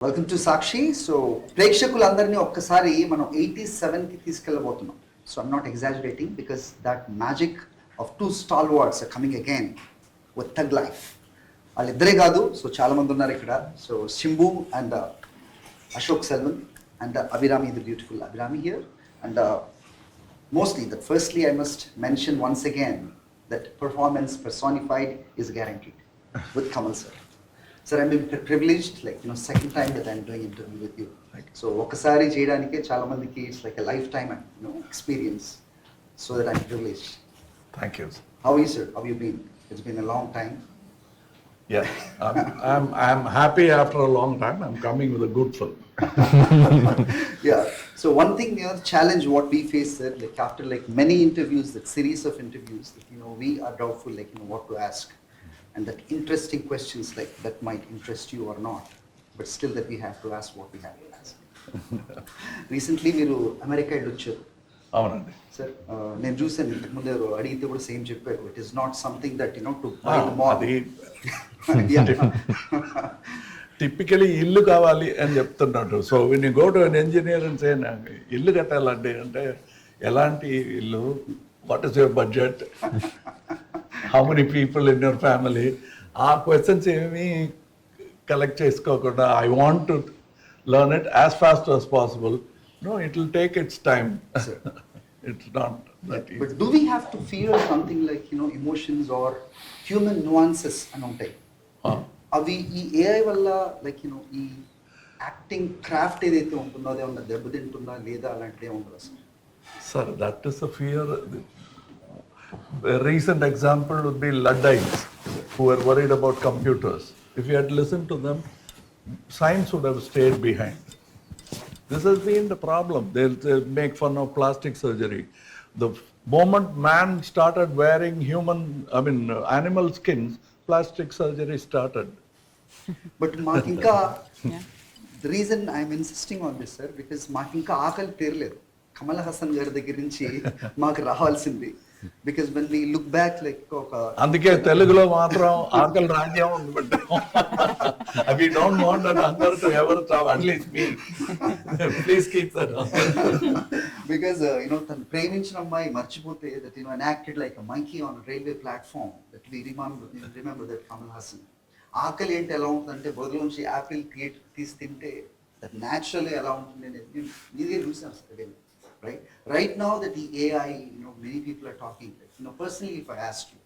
Welcome to Sakshi. So ప్రేక్షకులందరినీ ఒక్కసారి మనం 87కి తీసుకెళ్ళబోతున్నాం. So I'm not exaggerating because that magic of two stalwarts are coming again with Thug Life. వాళ్ళిద్దరే కాదు, సో చాలామంది ఉన్నారు ఇక్కడ. So Simbu and Ashok Selvan and Abhirami, the beautiful Abhirami here. And mostly that firstly I must mention once again that performance personified is guaranteed with Kamal sir. Sir, I'm privileged, like, second time that I'm doing interview with you. So ఒకసారి చేయడానికి చాలా మందికి it's like a lifetime, experience. So that I'm privileged. Thank you. How are you, sir? How have you been? It's been a long time. Yeah, I'm happy after a long time. I'm coming with a good film. Yeah. So one thing, challenge what we face, sir, like after like many interviews, that series of interviews, that, we are doubtful, like, what to ask. And that interesting questions like that might interest you or not, but still that we have to ask what we have to ask. Recently మీరు America వెళ్ళొచ్చారు. అవునండి sir, నేను చూసాను ఇంతకుముందు అడిగితే కూడా same చెప్పారు. It is not something that to buy the mall. Typically ఇల్లు కావాలి అని చెప్తున్నట్టు. So when you go to an engineer and say ఇల్లు కట్టాలండి అంటే ఎలాంటి ఇల్లు, what is your budget, how many people in your family, ఆ క్వశ్చన్స్ ఏమీ కలెక్ట్ చేసుకోకుండా I want to learn it as fast as possible. No, it will take its time. It's not that easy. But do we have to feel something like, emotions or human nuances అని ఉంటాయి? అవి ఈ AI వల్ల like ఈ acting craft ఏదైతే ఉంటుందో అదే ఉన్న దెబ్బతింటుందా లేదా అలాంటిదే ఉండదు అసలు? Sir, that is a fear. A recent example would be Luddites who were worried about computers. If you had listened to them, science would have stayed behind. This has been the problem. They make fun of plastic surgery. The moment man started wearing animal skins, plastic surgery started. But మాకు ఇంకా the reason I'm insisting on this, sir, because మాకు ఇంకా ఆకలి తీరలేదు. కమల్ హాసన్ గారి దగ్గర నుంచి మాకు రావాల్సింది. Because when we look back, like అందుకే తెలుగులో మాత్రం ఆకలి రాజ్యం ఉంది. We don't want that hunger to ever stop, at least me. Please keep that on. Because తను ప్రేమించిన అమ్మాయి మర్చిపోతే that and acted like a monkey on a railway platform, that we remember that Kamal Haasan. ఆకలి ఏంటి ఎలా ఉంటుందంటే బదులు నుంచి యాపిల్ తీసి తింటే that naturally ఎలా ఉంటుంది అనేది మీదే చూసాను sir. Right now that the AI, many people are talking, personally if I ask you,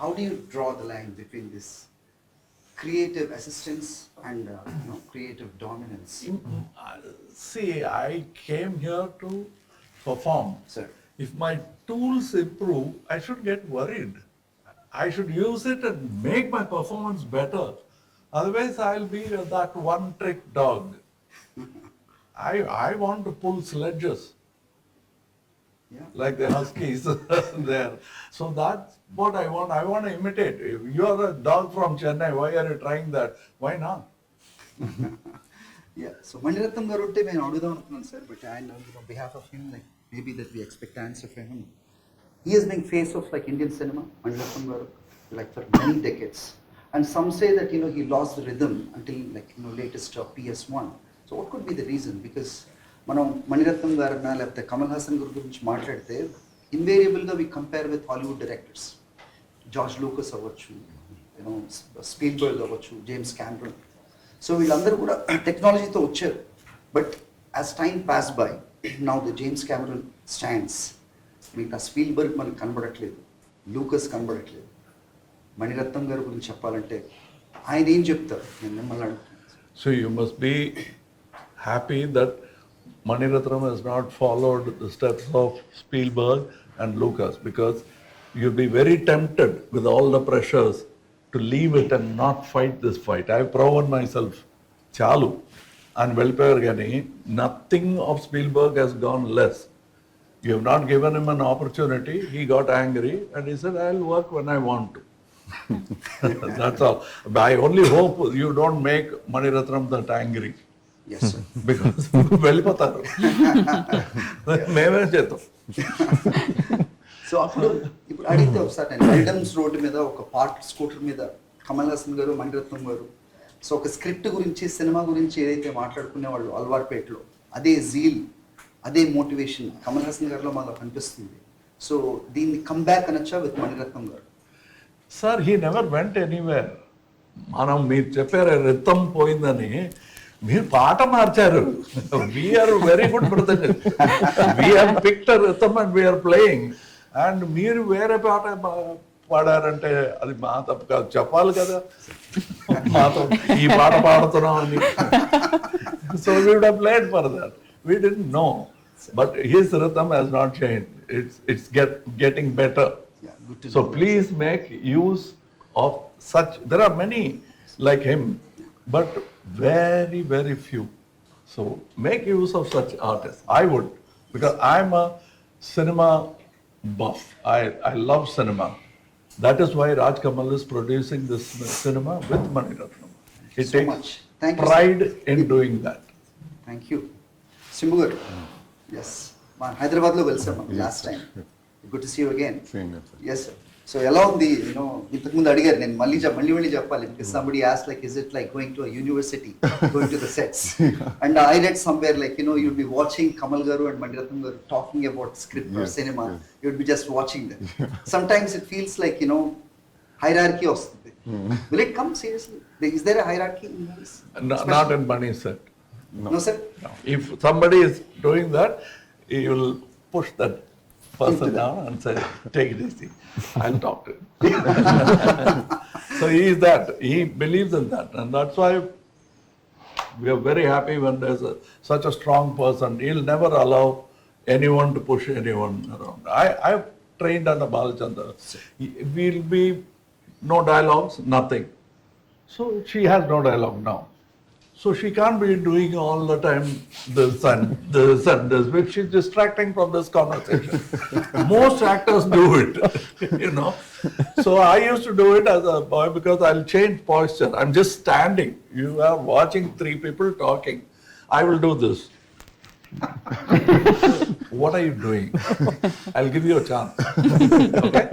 how do you draw the line between this creative assistance and creative dominance? See, I came here to perform. Sir. If my tools improve, I should get worried. I should use it and make my performance better. Otherwise, I'll be that one-trick dog. I want to pull sledges. Yeah. Like the huskies there. So that's what I want. I want to imitate. If you are a dog from Chennai, why are you trying that? Why not? Yeah. So Maniratnam garu unte నేను అడుగుదాం అనుకున్నాను sir, but I know on behalf of him, like maybe that we expect answer from him. He has been face of like Indian cinema, Maniratnam garu, like for many decades. And some say that he lost the rhythm until like latest PS1. So what could be the reason? Because మనం మణిరత్నం గారన్నా లేకపోతే కమల్ హాసన్ గారి గురించి మాట్లాడితే ఇన్వేరియబుల్గా we compare with Hollywood directors. George Lucas అవ్వచ్చు, Spielberg అవ్వచ్చు, James Cameron. So వీళ్ళందరూ కూడా టెక్నాలజీతో వచ్చారు. But as time pass by now the James Cameron stands. మీకు ఆ స్పీల్బర్గ్ మనకు కనబడట్లేదు, లూకస్ కనబడట్లేదు. మణిరత్నం గారి గురించి చెప్పాలంటే ఆయన ఏం చెప్తారు? నేను మిమ్మల్ని అడుగుతాను. So you must be happy that Mani Ratnam has not followed the steps of Spielberg and Lucas, because you'll be very tempted with all the pressures to leave it and not fight this fight. I've proven myself. Chalu and Welpayer Gani, nothing of Spielberg has gone less. You have not given him an opportunity. He got angry and he said, I'll work when I want to. That's all. But I only hope you don't make Mani Ratnam that angry. Yes, sir. Because వెళ్ళిపోతారు, మేమే చేద్దాం. So అప్పుడు ఇప్పుడు అడిగితే ఒకసారి నేను ఎల్డమ్స్ road మీద ఒక పార్క్ స్కూటర్ మీద కమల్ హాసన్ గారు, మణిరత్నం గారు సో ఒక స్క్రిప్ట్ గురించి సినిమా గురించి ఏదైతే మాట్లాడుకునే వాళ్ళు అలవాటుపేటలో అదే జీల్ అదే మోటివేషన్ కమల్ హాసన్ గారిలో మాకు కనిపిస్తుంది. సో దీన్ని కమ్బ్యాక్ అనొచ్చా with Mani Ratnam garu? Sir he never went anywhere. మనం మీరు చెప్పారు రితం పోయిందని, మీరు పాట మార్చారు. We are very good brother, we are picked rhythm and we are playing, and మీరు వేరే పాట పాడారంటే అది మా తప్పు కాదు, చెప్పాలి కదా మాతో ఈ పాట పాడుతున్నాం అని. So we would have played for that, we didn't know, but his rhythm has not changed, it's getting better. Yeah, good to So know. please make use of such, there are many like him, but very, very few. So make use of such artists. I would, because I'm a cinema buff. I love cinema. That is why Raj Kamal is producing this cinema with Mani Ratnam. He So takes much. Thank you, pride in doing that. Thank you. Simbu garu, yes మా హైదరాబాద్లో కలిసాం last time. Good to see you again. Yes sir. So ఎలా ఉంది, you know ఇంతకుముందు అడిగారు, నేను మళ్ళీ చెప్పాలి, because somebody asked like is it like going to university, going to the sets, and I read somewhere like you'd be watching Kamal garu and Mani Ratnam garu talking about script or cinema, you'd be just watching them. Sometimes it feels like hierarchy వస్తుంది. Will it come seriously? Is there a hierarchy in movies? Not in Mani set. No, sir? No. If somebody is doing that, he will push that person down and say, take it easy, I'll talk to him. So he is that, he believes in that, and that's why we are very happy when there's such a strong person. He'll never allow anyone to push anyone around. I've trained under Balachandra. We'll be no dialogues, nothing. So she has no dialogue now. So she can't be doing all the time this and this, which is distracting from this conversation. Most actors do it, So I used to do it as a boy because I'll change posture. I'm just standing. You are watching three people talking. I will do this. What are you doing? I'll give you a chance. Okay?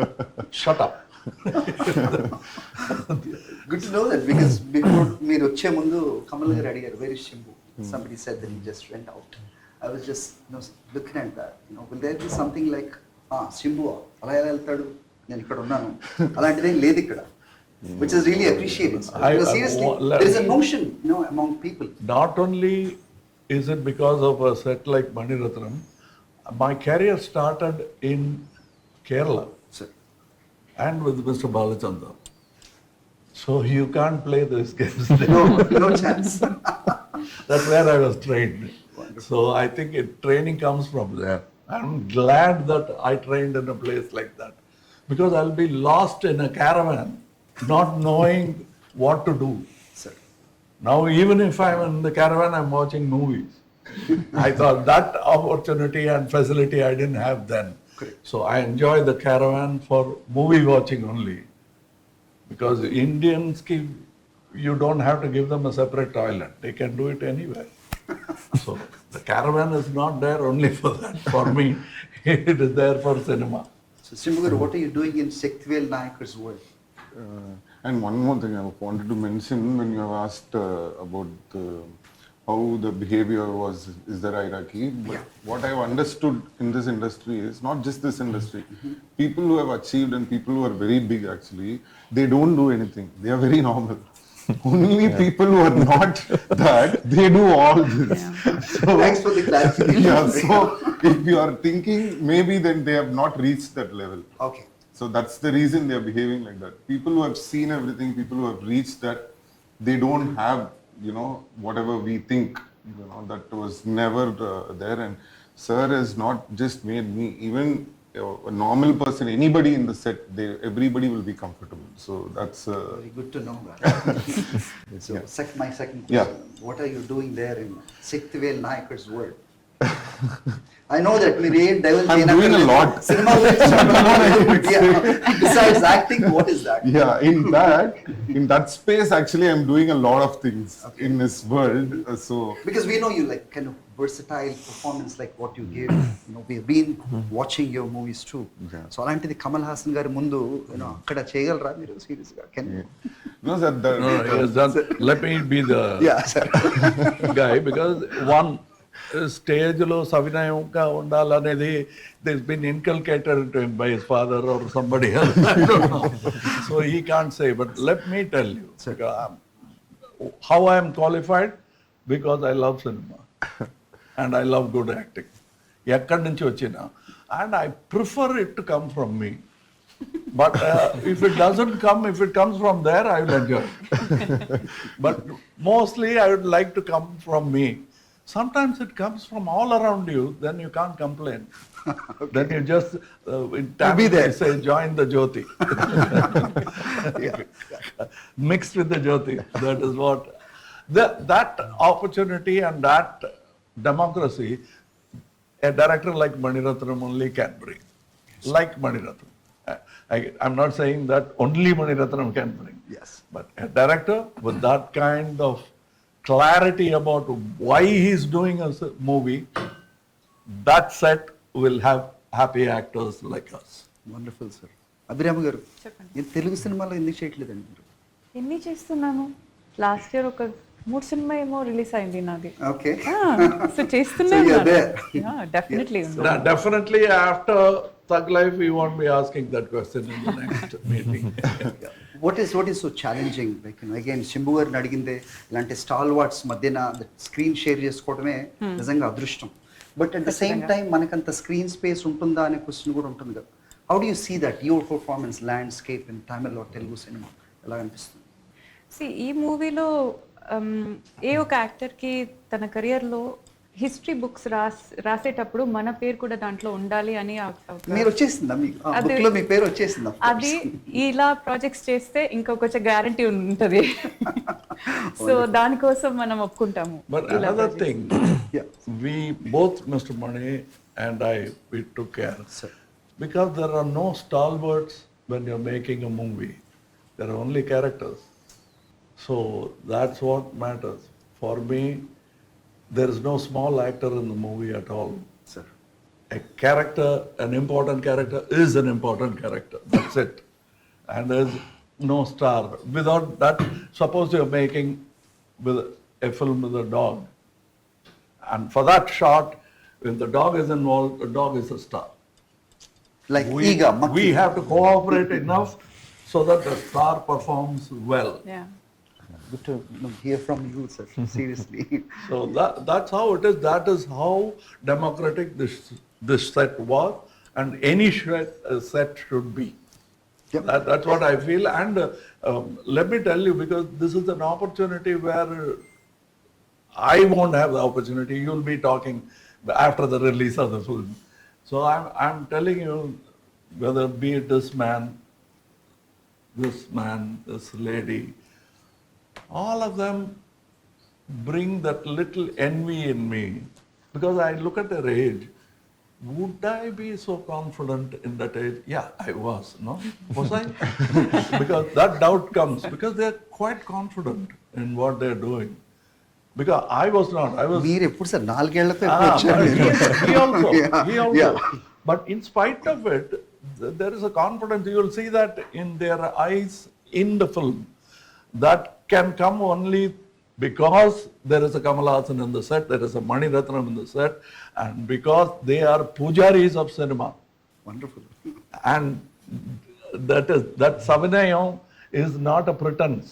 Shut up. Good to know that, because before మీరు వచ్చే ముందు కమల్ గారు అడిగారు, where is Shambhu? Somebody said that he just went out. I was just looking at that. Will there be something like, Shambhu అలా ఎలా వెళ్తాడు, నేను ఇక్కడ ఉన్నాను, అలాంటిది ఏం లేదు ఇక్కడ, which is really appreciated. Because seriously, there is a notion among people. Not only is it because of a set like Mani Ratnam, my career started in Kerala. Sir. And with Mr. Balachandra. So you can't play these games. No chance. That's where I was trained. Wonderful. So I think training comes from there. I'm glad that I trained in a place like that, because I'll be lost in a caravan, not knowing what to do. Sir. Now even if I'm in the caravan, I'm watching movies. I thought that opportunity and facility I didn't have then. Correct. So I enjoy the caravan for movie watching only, because Indians, you don't have to give them a separate toilet. They can do it anywhere. So the caravan is not there only for that. For me, it is there for cinema. So Simbu garu, what are you doing in Shaktivel Nayakar's world? And one more thing I wanted to mention, when you have asked about how the behavior was, is there hierarchy? But Yeah. what I've understood in this industry is not just this industry. People who have achieved and people who are very big actually, they don't do anything. They are very normal. Only people who are not that, they do all this. So, Thanks for the clarification. yeah, so if you are thinking, maybe then they have not reached that level. Okay. So that's the reason they are behaving like that. People who have seen everything, people who have reached that, they don't have, whatever we think, that was never there. And sir has not just made me, even a normal person, anybody in the set, everybody will be comfortable. So that's Very good to know that. So Yeah. my second question, Yeah. what are you doing there in Shaktivel Nayakar's world? I know that we read Devil I'm doing a lot. Cinema besides acting, what is that? Yeah, in that space actually I'm doing a lot of things in this world. So Because we know you like kind of versatile performance like what you give. We've been watching your movies too. Yeah. So అలాంటిది కమల్ హాసన్ గారి ముందు అక్కడ చేయగలరా మీరు serious గా? Can you? No, sir, No, he has done. Let me be the Yeah, sir. guy because one stage లో సవినయంగా ఉండాలనేది there's been inculcated to him by his father or somebody else. I don't know. So he can't say. But let me tell you how I am qualified because I love cinema and I love good acting. ఎక్కడి నుంచి వచ్చినా and I prefer it to come from me. But if it doesn't come, if it comes from there, I will enjoy it. But mostly I would like to come from me. Sometimes it comes from all around you, then you can't complain. Okay. Then you just, in Tamil be there. they say, join the Jyoti. Yeah. Mixed with the Jyoti. That is what, that opportunity and that democracy, a director like Mani Ratnam only can bring. Like Mani Ratnam. I'm not saying that only Mani Ratnam can bring. Yes. But a director with that kind of clarity about why he's doing a movie, that set will have happy actors like us. Wonderful sir. Abhirama గారు, చెప్పండి. ఈ తెలుగు సినిమాలో ఎందుకు చేయట్లేదండి మీరు? ఎన్ని చేస్తున్నాను? Last year ఒక 3 సినిమా ఏమో రిలీజ్ అయింది నాది. ఓకే. సో చేస్తూనే So you're ఉన్నాను. there. Definitely Definitely after Thug Life, we won't be asking that question in the next meeting. What is so challenging? Like, again, Simbu గారిని అడిగిందే ఇలాంటి stalwarts మధ్యన screen share చేసుకోవడమే నిజంగా అదృష్టం. But at the same time మనకంత screen space ఉంటుందా అనే క్వశ్చన్ కూడా ఉంటుంది కదా. How do you see that your performance landscape in Tamil or Telugu cinema ఎలా అనిపిస్తుంది? ఈ మూవీలో ఏ ఒక యాక్టర్కి తన కెరియర్లో హిస్టరీ బుక్స్ రాసేటప్పుడు మన పేరు కూడా దాంట్లో ఉండాలి అని మీరు వచ్చేసిందా మీకు బుక్లో మీ పేరు వచ్చేసిందా? అది ఇలా ప్రాజెక్ట్స్ చేస్తే ఇంకొక గ్యారంటీ ఉంటుంది. సో దానికోసం మనం ఒప్పుకుంటాము. But another thing, we both, Mr. Mani and I, we took care. Sir. Because there are no stalwarts when you're making a movie. There are only characters. So that's what matters. For me, there is no small actor in the movie at all. Sir. A character, an important character is an important character. That's it. And there's no star. Without that, suppose you're making with a film with a dog. And for that shot, if the dog is involved, the dog is a star. Like Ega, we have to cooperate enough so that the star performs well. Good to hear from you, sir. Seriously. So that's how it is. That is how democratic this set was, and any set should be. Yep. That's what I feel. And let me tell you, because this is an opportunity where I won't have the opportunity. You'll be talking after the release of the film. So I'm telling you, whether be it this man, this lady, all of them bring that little envy in me, because I look at their age. Would I be so confident in that age? Yeah, I was, no? Was I? Because that doubt comes, because they're quite confident in what they're doing. Because I was not. I was. మీరు ఎప్పుడు sir 4 ఏళ్లతో He also. He also. Yeah. But in spite of it, there is a confidence. You will see that in their eyes in the film. That can come only because there is a Kamal Haasan in the set, there is a Mani Ratnam in the set, and because they are pujaris of cinema. Wonderful. And that Savinayam is not a pretense.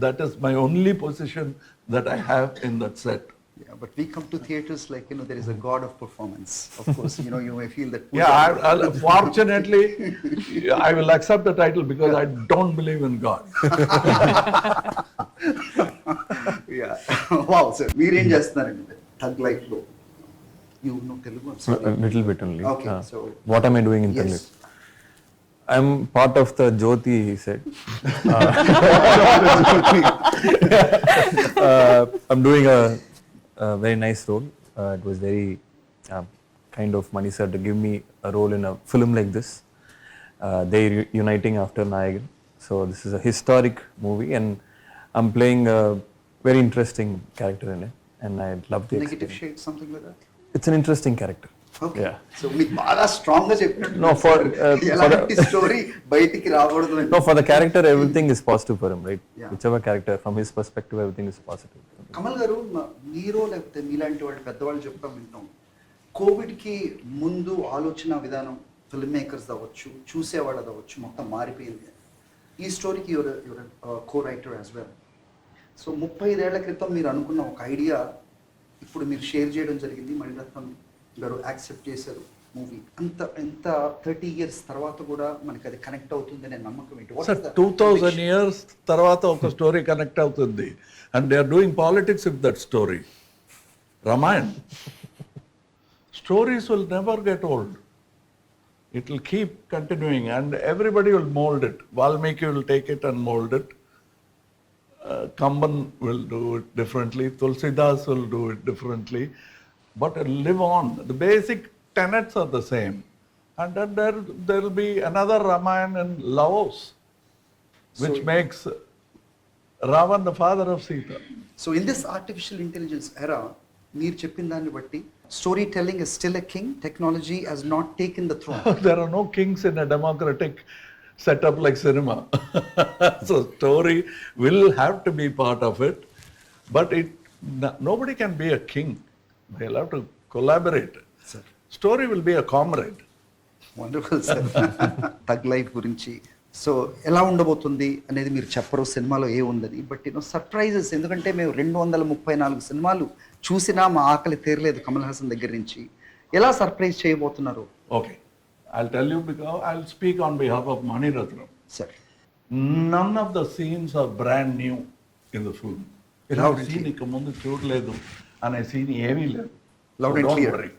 That is my only position that I have in that set. Yeah, but we come to theaters like, there is a god of performance. Of course, you may feel that. Yeah, fortunately, I will accept the title because I don't believe in God. Yeah. Wow, sir. మీరేం చేస్తున్నారండి Thug Life లో? You know Telugu? I'm sorry. A little bit only. Okay, so. What am I doing in Telugu? Yes. I'm part of the Jyoti, he said. I'm doing a very nice role. It was very kind of Mani sir to give me a role in a film like this. They're uniting after Nayagan. So this is a historic movie, and I'm playing a very interesting character in it, and I love the Negative experience. shade, something like that? It's an interesting character. Okay Yeah. So మీకు బాగా strong గా చెప్పినట్టు No, for ఎలాంటి story బయటికి రాకూడదు అని. no, for the character, everything is positive for him, right? Yeah. Whichever character, from his perspective, everything is positive. Kamal గారు మీరు లేకపోతే మీలాంటి వాళ్ళు పెద్దవాళ్ళు చెప్తాం వింటాం, కోవిడ్కి ముందు ఆలోచన విధానం ఫిల్మ్ మేకర్స్ అవ్వచ్చు, చూసేవాళ్ళు అవ్వచ్చు, మొత్తం మారిపోయింది. ఈ స్టోరీకి your co writer as well. So 35 ఏళ్ల క్రితం మీరు అనుకున్న ఒక ఐడియా ఇప్పుడు మీరు షేర్ చేయడం జరిగింది, మణిరత్నం గారు యాక్సెప్ట్ చేశారు మూవీ. ఎంత 30 years తర్వాత కూడా మనకి అది కనెక్ట్ అవుతుంది అనే నమ్మకం ఏంటి? What sir is the 2000 conviction? years తర్వాత ఒక స్టోరీ కనెక్ట్ అవుతుంది and they are doing politics with that story. Ramayan stories will never get old. It will keep continuing and everybody will mold it. Valmiki will take it and mold it. Kamban will do it differently. Tulsidas will do it differently. But it'll live on. The basic tenets are the same. And then there will be another Ramayana in Laos, which makes Ravan the father of Sita. So in this artificial intelligence era మీరు చెప్పిన దాన్ని బట్టి story telling is still a king, technology has not taken the throne. There are no kings in a democratic setup like cinema. So story will have to be part of it, but nobody can be a king. They'll have to collaborate. Sir. Story will be a comrade. Wonderful sir. Thug Life గురించి so ఎలా ఉండబోతుంది అనేది మీరు చెప్పరు సినిమాలో ఏ ఉందని, but surprises. ఎందుకంటే మేము 234 సినిమాలు చూసినా మా ఆకలి తీరలేదు కమల్ హాసన్ దగ్గర నుంచి. ఎలా సర్ప్రైజ్ చేయబోతున్నారు? Okay, I'll tell you because I'll speak on behalf of Mani Ratnam. Sir None of the scenes are brand new in the film. Loud and Scene ఇక ముందు చూడలేదు అనే సీన్ ఏమీ లేదు. Loud and Don't clear. worry.